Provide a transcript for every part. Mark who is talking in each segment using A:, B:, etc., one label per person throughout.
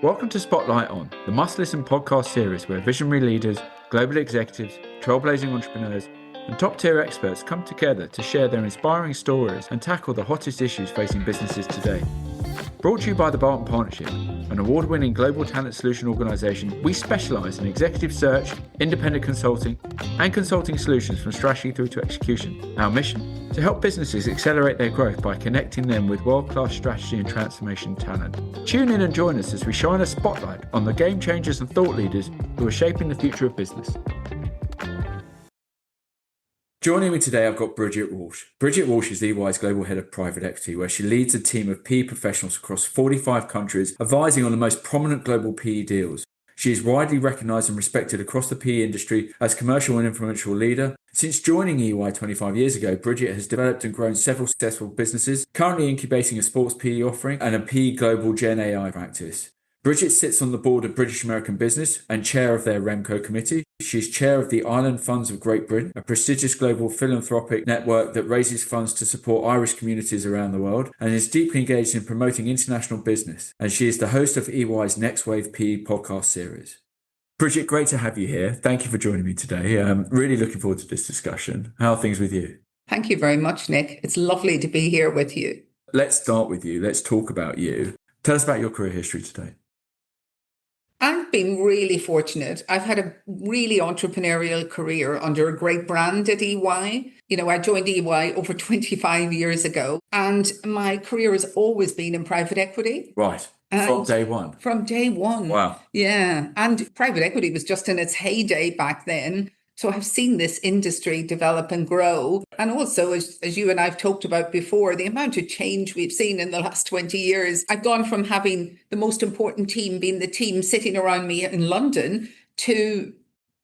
A: Welcome to Spotlight On, the must-listen podcast series where visionary leaders, global executives, trailblazing entrepreneurs, and top-tier experts come together to share their inspiring stories and tackle the hottest issues facing businesses today. Brought to you by the Barton Partnership, an award-winning global talent solution organisation, we specialise in executive search, independent consulting, and consulting solutions from strategy through to execution. Our mission? To help businesses accelerate their growth by connecting them with world-class strategy and transformation talent. Tune in and join us as we shine a spotlight on the game changers and thought leaders who are shaping the future of business. Joining me today, I've got Bridget Walsh. Bridget Walsh is EY's Global Head of Private Equity, where she leads a team of PE professionals across 45 countries, advising on the most prominent global PE deals. She is widely recognised and respected across the PE industry as commercial and influential leader. Since joining EY 25 years ago, Bridget has developed and grown several successful businesses, currently incubating a sports PE offering and a PE global Gen AI practice. Bridget sits on the board of British American Business and chair of their REMCO committee. She is chair of the Island Funds of Great Britain, a prestigious global philanthropic network that raises funds to support Irish communities around the world, and is deeply engaged in promoting international business. And she is the host of EY's Next Wave PE podcast series. Bridget, great to have you here. Thank you for joining me today. I'm really looking forward to this discussion. How are things with you?
B: Thank you very much, Nick. It's lovely to be here with you.
A: Let's start with you. Let's talk about you. Tell us about your career history today.
B: I've been really fortunate. I've had a really entrepreneurial career under a great brand at EY. I joined EY over 25 years ago, and my career has always been in private equity.
A: Right. From day one? From day one.
B: Wow. Yeah. And private equity was just in its heyday back then. So I've seen this industry develop and grow. And also, as you and I've talked about before, the amount of change we've seen in the last 20 years. I've gone from having the most important team being the team sitting around me in London to,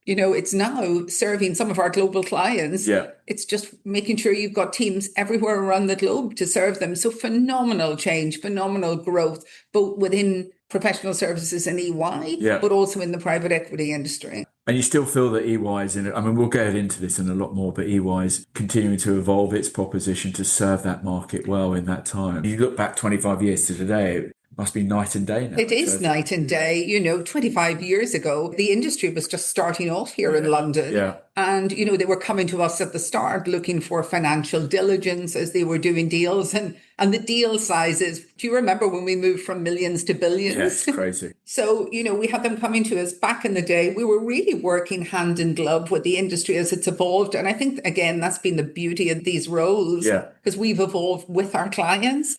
B: it's now serving some of our global clients.
A: Yeah.
B: It's just making sure you've got teams everywhere around the globe to serve them. So phenomenal change, phenomenal growth, both within professional services in EY, but also in the private equity industry.
A: And you still feel that EY is in it? I mean, we'll get into this in a lot more, but EY is continuing to evolve its proposition to serve that market well in that time. You look back 25 years to today, it must be night and day now.
B: It is night and day. 25 years ago, the industry was just starting off here in London.
A: Yeah.
B: And, they were coming to us at the start looking for financial diligence as they were doing deals and the deal sizes. Do you remember when we moved from millions to billions?
A: Yes, crazy.
B: So, we had them coming to us back in the day. We were really working hand in glove with the industry as it's evolved. And I think, again, that's been the beauty of these roles.
A: Yeah.
B: Because we've evolved with our clients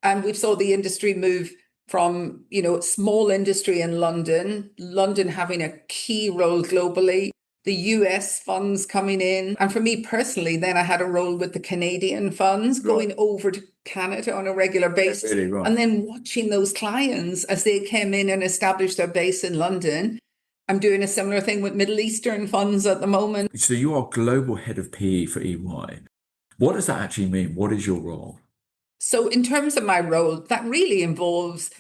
B: and we've saw the industry move from, small industry in London having a key role globally, the US funds coming in. And for me personally, then I had a role with the Canadian funds going over to Canada on a regular basis.
A: Really, right.
B: And then watching those clients as they came in and established their base in London. I'm doing a similar thing with Middle Eastern funds at the moment.
A: So you are global head of PE for EY. What does that actually mean? What is your role?
B: So in terms of my role, that really involves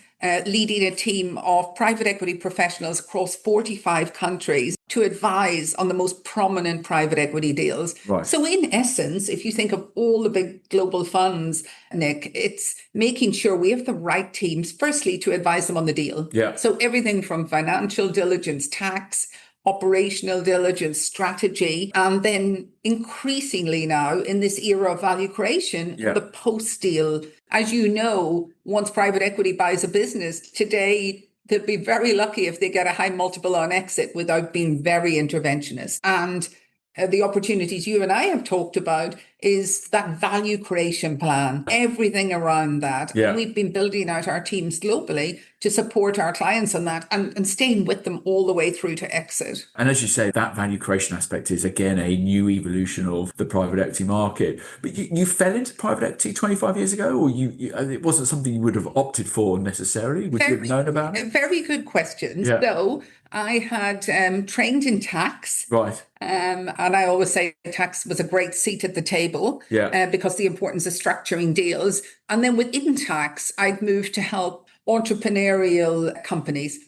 B: leading a team of private equity professionals across 45 countries to advise on the most prominent private equity deals.
A: Right.
B: So in essence, if you think of all the big global funds, Nick, it's making sure we have the right teams, firstly, to advise them on the deal.
A: Yeah.
B: So everything from financial diligence, tax, operational diligence, strategy, and then increasingly now in this era of value creation, the post-deal. As you know, once private equity buys a business, today they'd be very lucky if they get a high multiple on exit without being very interventionist. And the opportunities you and I have talked about is that value creation plan, everything around that.
A: Yeah.
B: And we've been building out our teams globally to support our clients on that and staying with them all the way through to exit.
A: And as you say, that value creation aspect is, again, a new evolution of the private equity market. But you fell into private equity 25 years ago, or it wasn't something you would have opted for necessarily? Would you have known about it?
B: Very good question.
A: Yeah.
B: So I had trained in tax.
A: Right.
B: And I always say tax was a great seat at the table because the importance of structuring deals. And then within tax, I'd moved to help entrepreneurial companies.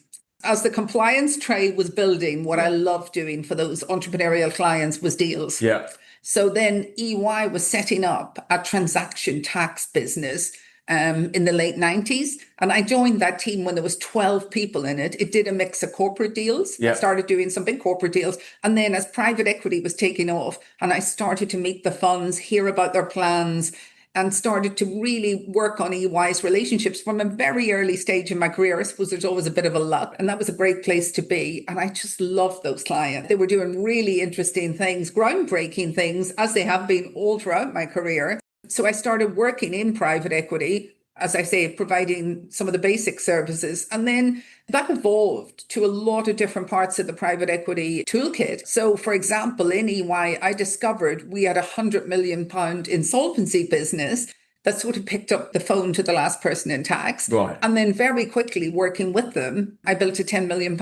B: As the compliance tray was building, what I loved doing for those entrepreneurial clients was deals.
A: Yeah.
B: So then EY was setting up a transaction tax business in the late 90s. And I joined that team when there was 12 people in it. It did a mix of corporate deals. I started doing some big corporate deals. And then as private equity was taking off and I started to meet the funds, hear about their plans, and started to really work on EY's relationships from a very early stage in my career. I suppose there's always a bit of a luck, and that was a great place to be. And I just loved those clients. They were doing really interesting things, groundbreaking things, as they have been all throughout my career. So I started working in private equity, as I say, providing some of the basic services. And then that evolved to a lot of different parts of the private equity toolkit. So, for example, in EY, I discovered we had £100 million insolvency business that sort of picked up the phone to the last person in tax.
A: Right.
B: And then very quickly working with them, I built a £10 million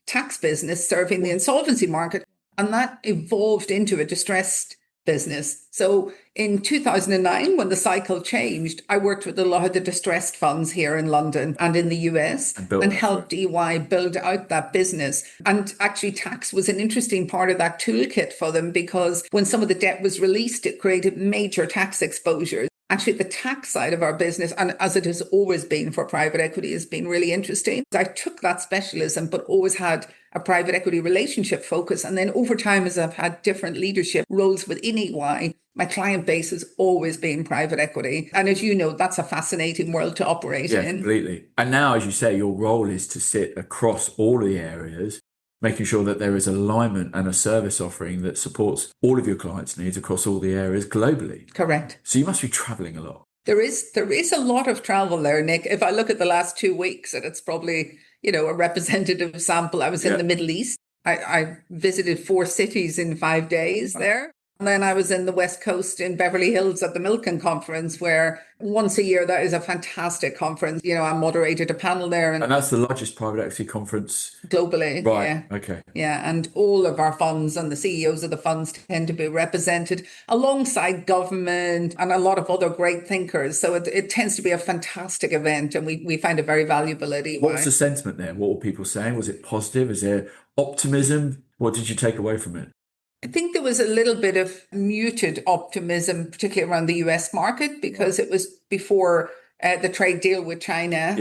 B: tax business serving the insolvency market. And that evolved into a distressed business. So in 2009, when the cycle changed, I worked with a lot of the distressed funds here in London and in the US and helped EY build out that business. And actually, tax was an interesting part of that toolkit for them because when some of the debt was released, it created major tax exposures. Actually, the tax side of our business, and as it has always been for private equity, has been really interesting. I took that specialism, but always had a private equity relationship focus. And then over time, as I've had different leadership roles within EY, my client base has always been private equity. And as you know, that's a fascinating world to operate in.
A: Yeah, completely. And now, as you say, your role is to sit across all the areas, making sure that there is alignment and a service offering that supports all of your clients' needs across all the areas globally.
B: Correct.
A: So you must be traveling a lot.
B: There is a lot of travel there, Nick. If I look at the last 2 weeks, and it's probably, a representative sample, I was in the Middle East. I visited 4 cities in 5 days there. And then I was in the West Coast in Beverly Hills at the Milken Conference, where once a year, that is a fantastic conference. I moderated a panel there.
A: And that's the largest private equity conference
B: globally.
A: Right.
B: Yeah.
A: Okay.
B: Yeah. And all of our funds and the CEOs of the funds tend to be represented alongside government and a lot of other great thinkers. So it tends to be a fantastic event, and we find it very valuable at EY.
A: What was the sentiment there? What were people saying? Was it positive? Is there optimism? What did you take away from it?
B: I think there was a little bit of muted optimism, particularly around the US market, because it was before the trade deal with China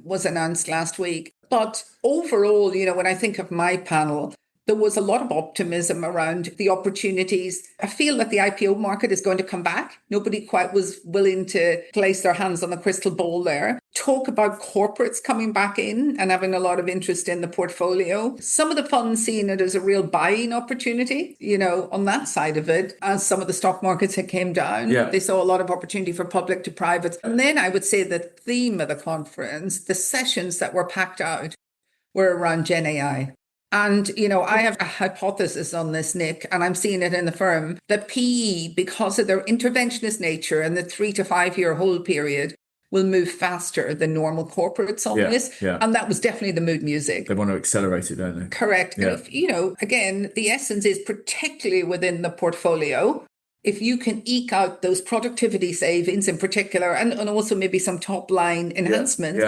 B: was announced last week. But overall, when I think of my panel, there was a lot of optimism around the opportunities. I feel that the IPO market is going to come back. Nobody quite was willing to place their hands on the crystal ball there. Talk about corporates coming back in and having a lot of interest in the portfolio. Some of the funds seeing it as a real buying opportunity, on that side of it, as some of the stock markets had came down. They saw a lot of opportunity for public to private. And then I would say the theme of the conference, the sessions that were packed out, were around Gen AI. And, I have a hypothesis on this, Nick, and I'm seeing it in the firm, that PE, because of their interventionist nature and the 3 to 5 year hold period, will move faster than normal corporates on this.
A: Yeah.
B: And that was definitely the mood music.
A: They want to accelerate it, don't they?
B: Correct.
A: Yeah.
B: And if, again, the essence is particularly within the portfolio, if you can eke out those productivity savings in particular, and also maybe some top line enhancements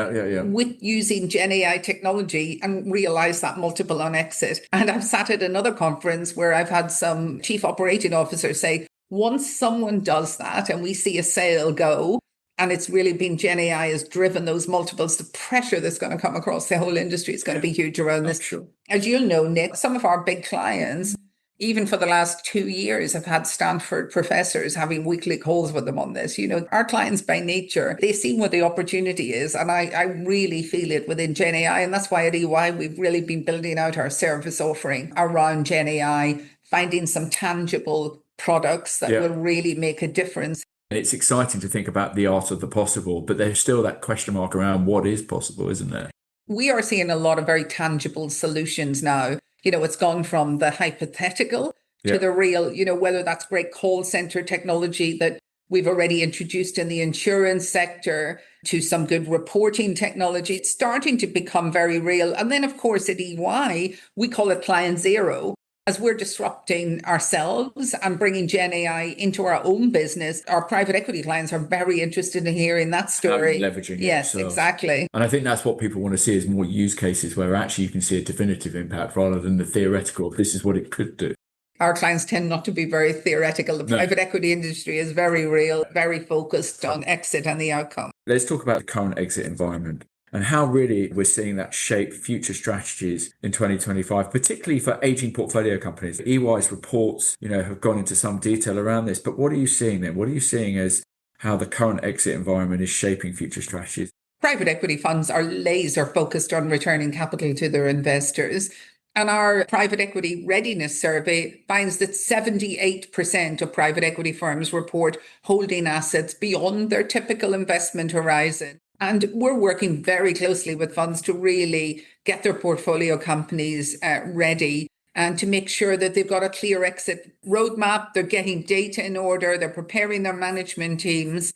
B: with using Gen AI technology and realize that multiple on exit. And I've sat at another conference where I've had some chief operating officers say, once someone does that and we see a sale go, and it's really been Gen AI has driven those multiples, the pressure that's going to come across the whole industry is going to be huge around this.
A: Sure.
B: As you'll know, Nick, some of our big clients, even for the last 2 years, have had Stanford professors having weekly calls with them on this. Our clients by nature, they see what the opportunity is. And I really feel it within Gen AI. And that's why at EY, we've really been building out our service offering around Gen AI, finding some tangible products that will really make a difference.
A: It's exciting to think about the art of the possible, but there's still that question mark around what is possible, isn't there?
B: We are seeing a lot of very tangible solutions now. It's gone from the hypothetical to the real, whether that's great call center technology that we've already introduced in the insurance sector to some good reporting technology. It's starting to become very real. And then, of course, at EY, we call it Client Zero. As we're disrupting ourselves and bringing Gen AI into our own business, our private equity clients are very interested in hearing that story.
A: Leveraging it.
B: Yes, exactly.
A: And I think that's what people want to see is more use cases where actually you can see a definitive impact rather than the theoretical, this is what it could do.
B: Our clients tend not to be very theoretical. The private equity industry is very real, very focused on exit and the outcome.
A: Let's talk about the current exit environment and how really we're seeing that shape future strategies in 2025, particularly for aging portfolio companies. EY's reports, have gone into some detail around this, but what are you seeing then? What are you seeing as how the current exit environment is shaping future strategies?
B: Private equity funds are laser focused on returning capital to their investors. And our private equity readiness survey finds that 78% of private equity firms report holding assets beyond their typical investment horizon. And we're working very closely with funds to really get their portfolio companies ready and to make sure that they've got a clear exit roadmap, they're getting data in order, they're preparing their management teams.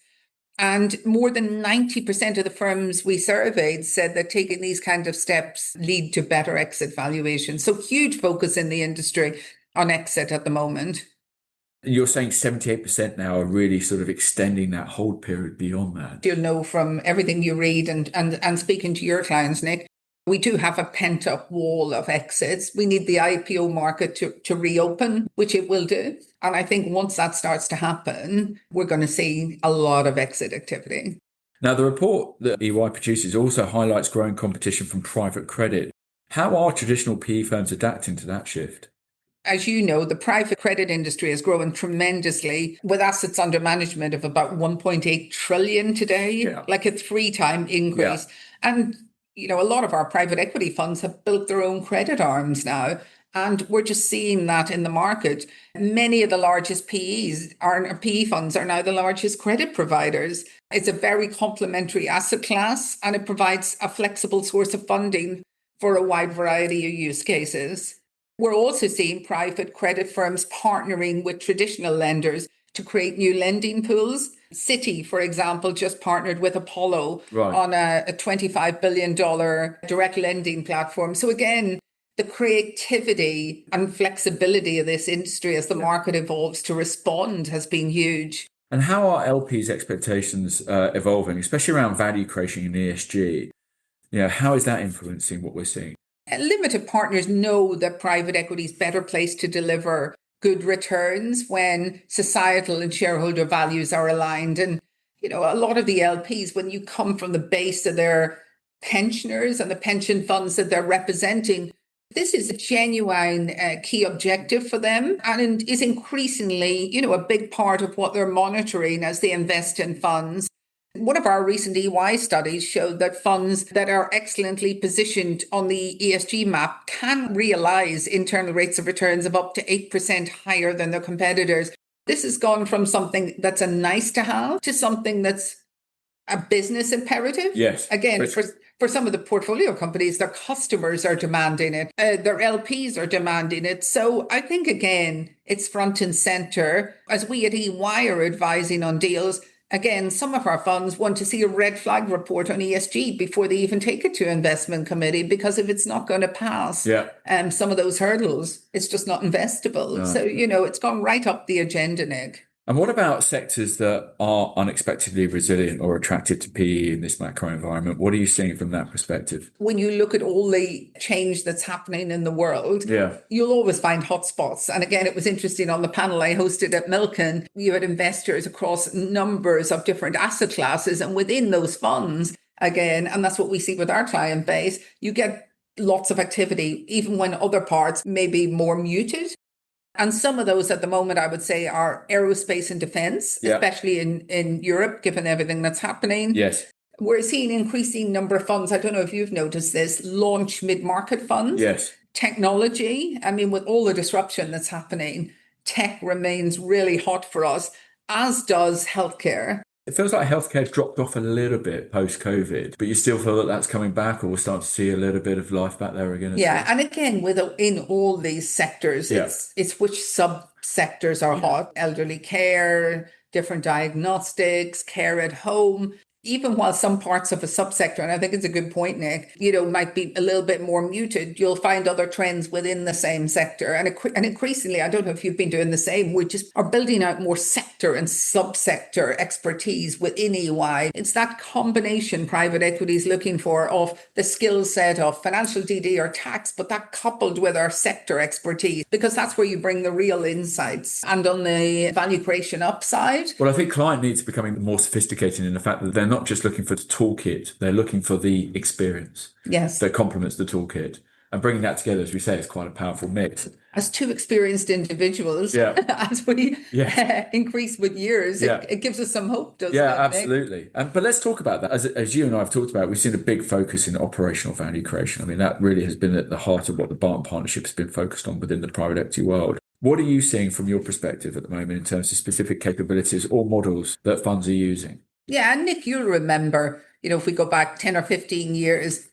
B: And more than 90% of the firms we surveyed said that taking these kind of steps lead to better exit valuations. So huge focus in the industry on exit at the moment.
A: You're saying 78% now are really sort of extending that hold period beyond that.
B: You'll know from everything you read and speaking to your clients, Nick, we do have a pent-up wall of exits. We need the IPO market to reopen, which it will do. And I think once that starts to happen, we're going to see a lot of exit activity.
A: Now, the report that EY produces also highlights growing competition from private credit. How are traditional PE firms adapting to that shift?
B: As you know, the private credit industry has grown tremendously with assets under management of about 1.8 trillion today, like a 3-time increase. And a lot of our private equity funds have built their own credit arms now. And we're just seeing that in the market. Many of the largest PE funds are now the largest credit providers. It's a very complementary asset class, and it provides a flexible source of funding for a wide variety of use cases. We're also seeing private credit firms partnering with traditional lenders to create new lending pools. Citi, for example, just partnered with Apollo on a $25 billion direct lending platform. So again, the creativity and flexibility of this industry as the market evolves to respond has been huge.
A: And how are LPs' expectations evolving, especially around value creation in ESG? How is that influencing what we're seeing?
B: Limited partners know that private equity is better placed to deliver good returns when societal and shareholder values are aligned. And, a lot of the LPs, when you come from the base of their pensioners and the pension funds that they're representing, this is a genuine key objective for them and is increasingly, a big part of what they're monitoring as they invest in funds. One of our recent EY studies showed that funds that are excellently positioned on the ESG map can realize internal rates of returns of up to 8% higher than their competitors. This has gone from something that's a nice to have to something that's a business imperative.
A: Yes.
B: Again, for some of the portfolio companies, their customers are demanding it. Their LPs are demanding it. So I think, again, it's front and center. As we at EY are advising on deals, again, some of our funds want to see a red flag report on ESG before they even take it to investment committee, because if it's not going to pass some of those hurdles, it's just not investable. No. So, it's gone right up the agenda, Nick.
A: And what about sectors that are unexpectedly resilient or attracted to PE in this macro environment? What are you seeing from that perspective?
B: When you look at all the change that's happening in the world, you'll always find hotspots. And again, it was interesting on the panel I hosted at Milken, you had investors across numbers of different asset classes. And within those funds, again, and that's what we see with our client base, you get lots of activity, even when other parts may be more muted. And some of those at the moment, I would say, are aerospace and defense, especially in Europe, given everything that's happening.
A: Yes.
B: We're seeing an increasing number of funds. I don't know if you've noticed this, launch mid-market funds.
A: Yes.
B: Technology. I mean, with all the disruption that's happening, tech remains really hot for us, as does healthcare.
A: It feels like healthcare dropped off a little bit post-COVID, but you still feel that that's coming back, or we'll start to see a little bit of life back there again.
B: And again, within all these sectors, it's which sub-sectors are hot. Elderly care, different diagnostics, care at home. even while some parts of a subsector, and I think it's a good point, Nick, might be a little bit more muted, you'll find other trends within the same sector. And increasingly, I don't know if you've been doing the same, we just are building out more sector and subsector expertise within EY. It's that combination private equity is looking for of the skill set of financial DD or tax, but that coupled with our sector expertise, because that's where you bring the real insights. And on the value creation upside.
A: Well, I think client needs becoming more sophisticated in the fact that they're not just looking for the toolkit, they're looking for the experience.
B: Yes.
A: That complements the toolkit. And bringing that together, as we say, is quite a powerful mix.
B: As two experienced individuals, as we increase with years, it gives us some hope, doesn't it?
A: Yeah, absolutely. But let's talk about that. As you and I have talked about, we've seen a big focus in operational value creation. I mean, that really has been at the heart of what the Barton Partnership has been focused on within the private equity world. What are you seeing from your perspective at the moment in terms of specific capabilities or models that funds are using?
B: Yeah, and Nick, you'll remember, if we go back 10 or 15 years,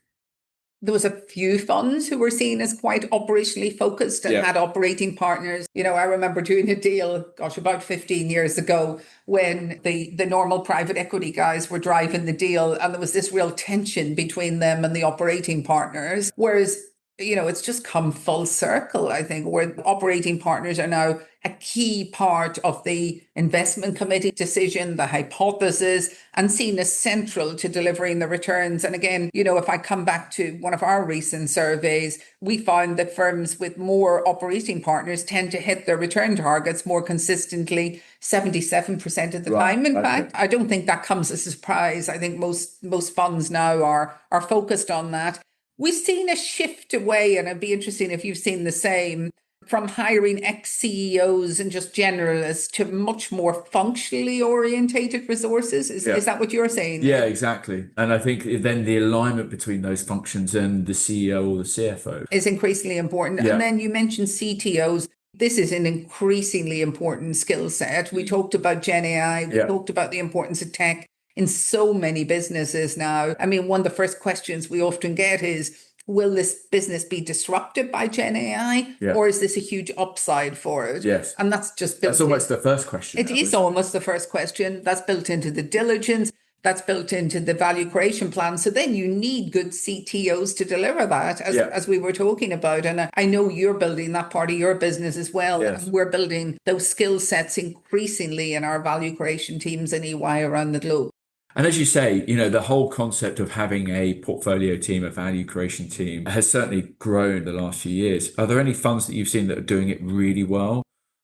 B: there was a few funds who were seen as quite operationally focused and had operating partners. I remember doing a deal, about 15 years ago when the normal private equity guys were driving the deal, and there was this real tension between them and the operating partners. Whereas it's just come full circle, I think, where operating partners are now a key part of the investment committee decision, the hypothesis, and seen as central to delivering the returns. And again, if I come back to one of our recent surveys, we found that firms with more operating partners tend to hit their return targets more consistently, 77% of the time. In fact, I don't think that comes as a surprise. I think most funds now are focused on that. We've seen a shift away, and it'd be interesting if you've seen the same, from hiring ex-CEOs and just generalists to much more functionally orientated resources. Is that what you're saying?
A: Yeah, exactly. And I think then the alignment between those functions and the CEO or the CFO
B: is increasingly important. Yeah. And then you mentioned CTOs. This is an increasingly important skill set. We talked about Gen AI. We talked about the importance of tech in so many businesses now. I mean, one of the first questions we often get is, will this business be disrupted by Gen AI? Or is this a huge upside for it?
A: Yes.
B: And that's just built
A: That's almost the first question.
B: It is almost the first question. That's built into the diligence. That's built into the value creation plan. So then you need good CTOs to deliver that, as we were talking about. And I know you're building that part of your business as well.
A: Yes.
B: And we're building those skill sets increasingly in our value creation teams in EY around the globe.
A: And as you say, the whole concept of having a portfolio team, a value creation team, has certainly grown the last few years. Are there any funds that you've seen that are doing it really well?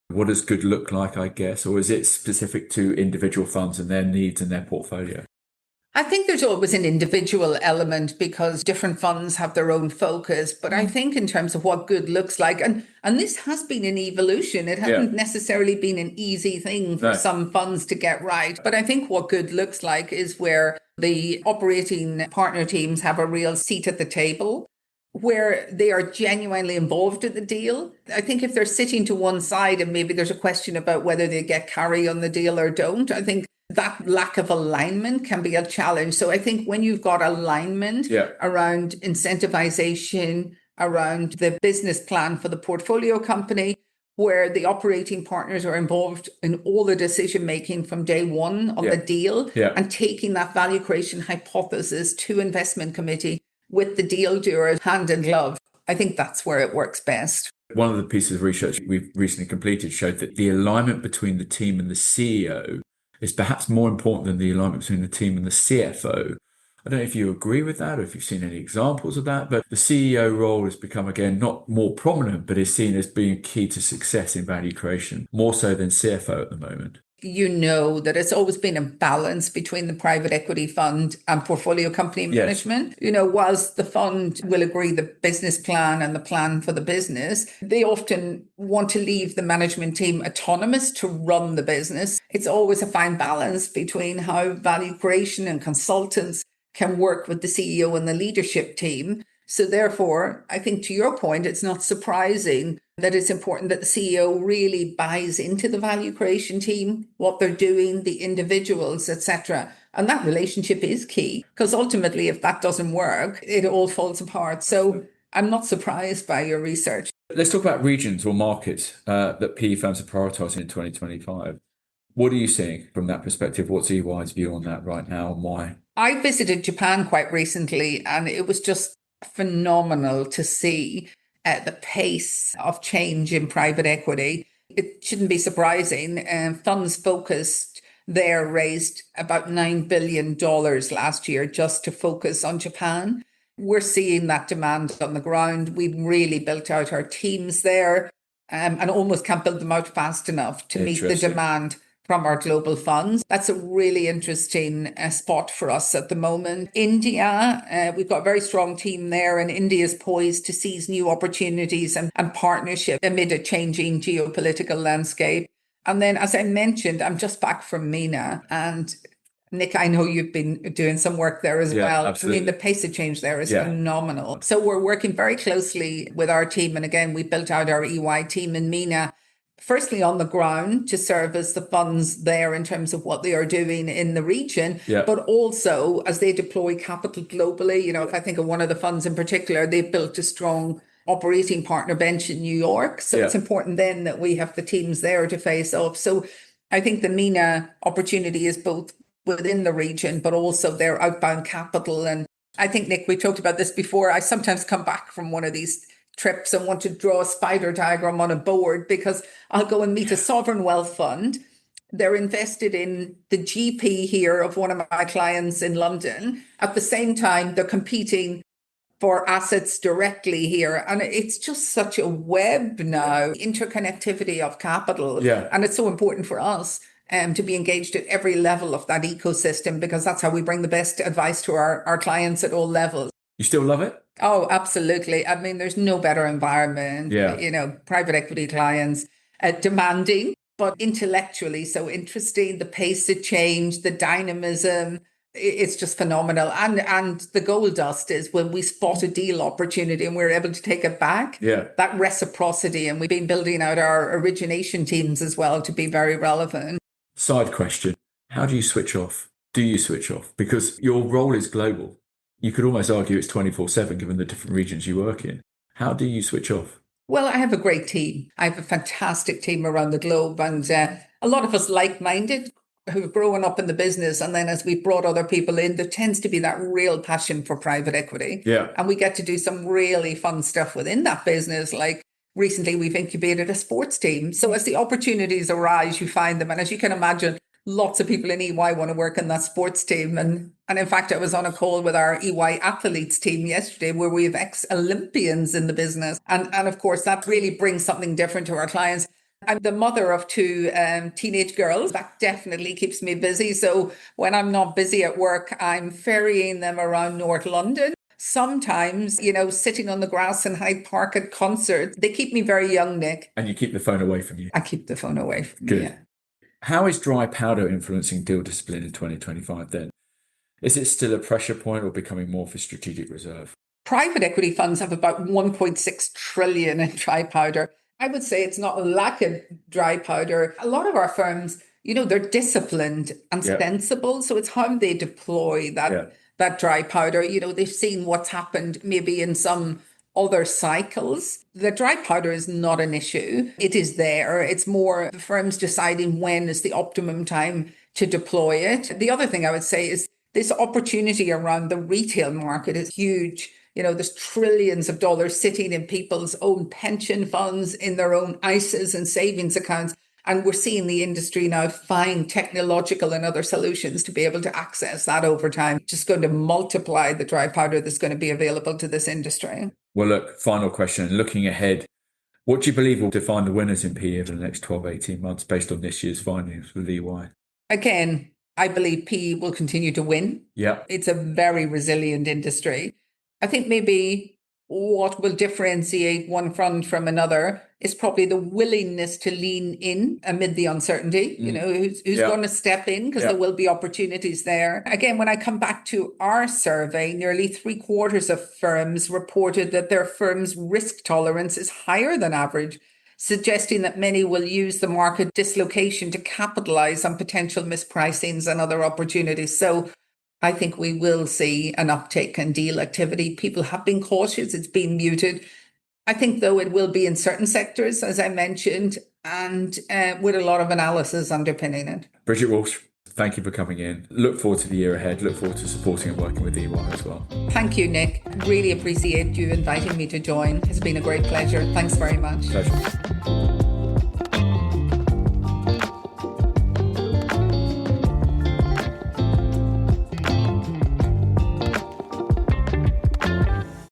A: What does good look like, I guess? Or is it specific to individual funds and their needs and their portfolio?
B: I think there's always an individual element because different funds have their own focus. But I think in terms of what good looks like, and this has been an evolution. It hasn't necessarily been an easy thing for some funds to get right. But I think what good looks like is where the operating partner teams have a real seat at the table, where they are genuinely involved in the deal. I think if they're sitting to one side and maybe there's a question about whether they get carry on the deal or don't, I think that lack of alignment can be a challenge. So I think when you've got alignment around incentivization, around the business plan for the portfolio company, where the operating partners are involved in all the decision making from day one of the deal, and taking that value creation hypothesis to investment committee with the deal doer hand in glove, I think that's where it works best.
A: One of the pieces of research we've recently completed showed that the alignment between the team and the CEO is perhaps more important than the alignment between the team and the CFO. I don't know if you agree with that or if you've seen any examples of that, but the CEO role has become, again, not more prominent, but is seen as being key to success in value creation, more so than CFO at the moment.
B: You know that it's always been a balance between the private equity fund and portfolio company management. Whilst the fund will agree the business plan and the plan for the business, they often want to leave the management team autonomous to run the business. It's always a fine balance between how value creation and consultants can work with the CEO and the leadership team. So therefore, I think to your point, it's not surprising that it's important that the CEO really buys into the value creation team, what they're doing, the individuals, etc. And that relationship is key, because ultimately, if that doesn't work, it all falls apart. So I'm not surprised by your research.
A: Let's talk about regions or markets that PE firms are prioritizing in 2025. What are you seeing from that perspective? What's EY's view on that right now and why?
B: I visited Japan quite recently, and it was just phenomenal to see the pace of change in private equity. It shouldn't be surprising. Funds focused there raised about $9 billion last year just to focus on Japan. We're seeing that demand on the ground. We've really built out our teams there, and almost can't build them out fast enough to meet the demand from our global funds. That's a really interesting spot for us at the moment. India, we've got a very strong team there, and India is poised to seize new opportunities and partnership amid a changing geopolitical landscape. And then, as I mentioned, I'm just back from MENA, and Nick, I know you've been doing some work there as well.
A: Absolutely.
B: I mean, the pace of change there is phenomenal. So we're working very closely with our team. And again, we built out our EY team in MENA, firstly on the ground to service the funds there in terms of what they are doing in the region, but also as they deploy capital globally. You know, if I think of one of the funds in particular, they've built a strong operating partner bench in New York. So it's important then that we have the teams there to face off. So I think the MENA opportunity is both within the region, but also their outbound capital. And I think, Nick, we talked about this before. I sometimes come back from one of these trips and want to draw a spider diagram on a board because I'll go and meet a sovereign wealth fund. They're invested in the GP here of one of my clients in London. At the same time, they're competing for assets directly here. And it's just such a web now, interconnectivity of capital. And it's so important for us to be engaged at every level of that ecosystem, because that's how we bring the best advice to our clients at all levels.
A: You still love it?
B: Oh, absolutely. I mean, there's no better environment. You know, private equity clients demanding, but intellectually so interesting. The pace of change, the dynamism, it's just phenomenal. And the gold dust is when we spot a deal opportunity and we're able to take it back. That reciprocity. And we've been building out our origination teams as well to be very relevant.
A: Side question. How do you switch off? Do you switch off? Because your role is global. You could almost argue it's 24/7 given the different regions you work in. How do you switch off?
B: Well, I have a great team. I have a fantastic team around the globe, and a lot of us like-minded who've grown up in the business. And then as we've brought other people in, there tends to be that real passion for private equity. And we get to do some really fun stuff within that business. Like recently, we've incubated a sports team. So as the opportunities arise, you find them. And as you can imagine, lots of people in EY want to work in that sports team. And in fact, I was on a call with our EY athletes team yesterday where we have ex-Olympians in the business. And of course, that really brings something different to our clients. I'm the mother of two teenage girls. That definitely keeps me busy. So when I'm not busy at work, I'm ferrying them around North London. Sometimes, you know, sitting on the grass in Hyde Park at concerts. They keep me very young, Nick.
A: And you keep the phone away from you?
B: I keep the phone away from
A: me.
B: Good.
A: How is dry powder influencing deal discipline in 2025 then? Is it still a pressure point or becoming more for strategic reserve?
B: Private equity funds have about 1.6 trillion in dry powder. I would say it's not a lack of dry powder. A lot of our firms, you know, they're disciplined and sensible. So it's how they deploy that dry powder. You know, they've seen what's happened maybe in some other cycles. The dry powder is not an issue. It is there. It's more the firms deciding when is the optimum time to deploy it. The other thing I would say is this opportunity around the retail market is huge. You know, there's trillions of dollars sitting in people's own pension funds, in their own ISAs and savings accounts. And we're seeing the industry now find technological and other solutions to be able to access that over time. Just going to multiply the dry powder that's going to be available to this industry.
A: Well, look, final question. Looking ahead, what do you believe will define the winners in PE over the next 12, 18 months based on this year's findings with EY?
B: Again, I believe PE will continue to win. It's a very resilient industry. I think maybe what will differentiate one fund from another is probably the willingness to lean in amid the uncertainty. You know, who's going to step in, because there will be opportunities there. Again, when I come back to our survey, nearly 3/4 of firms reported that their firm's risk tolerance is higher than average, suggesting that many will use the market dislocation to capitalize on potential mispricings and other opportunities. So I think we will see an uptick in deal activity. People have been cautious. It's been muted. I think, though, it will be in certain sectors, as I mentioned. and with a lot of analysis underpinning it.
A: Bridget Walsh, thank you for coming in. Look forward to the year ahead. Look forward to supporting and working with EY as well.
B: Thank you, Nick. Really appreciate you inviting me to join. It's been a great pleasure. Thanks very much.
A: Pleasure.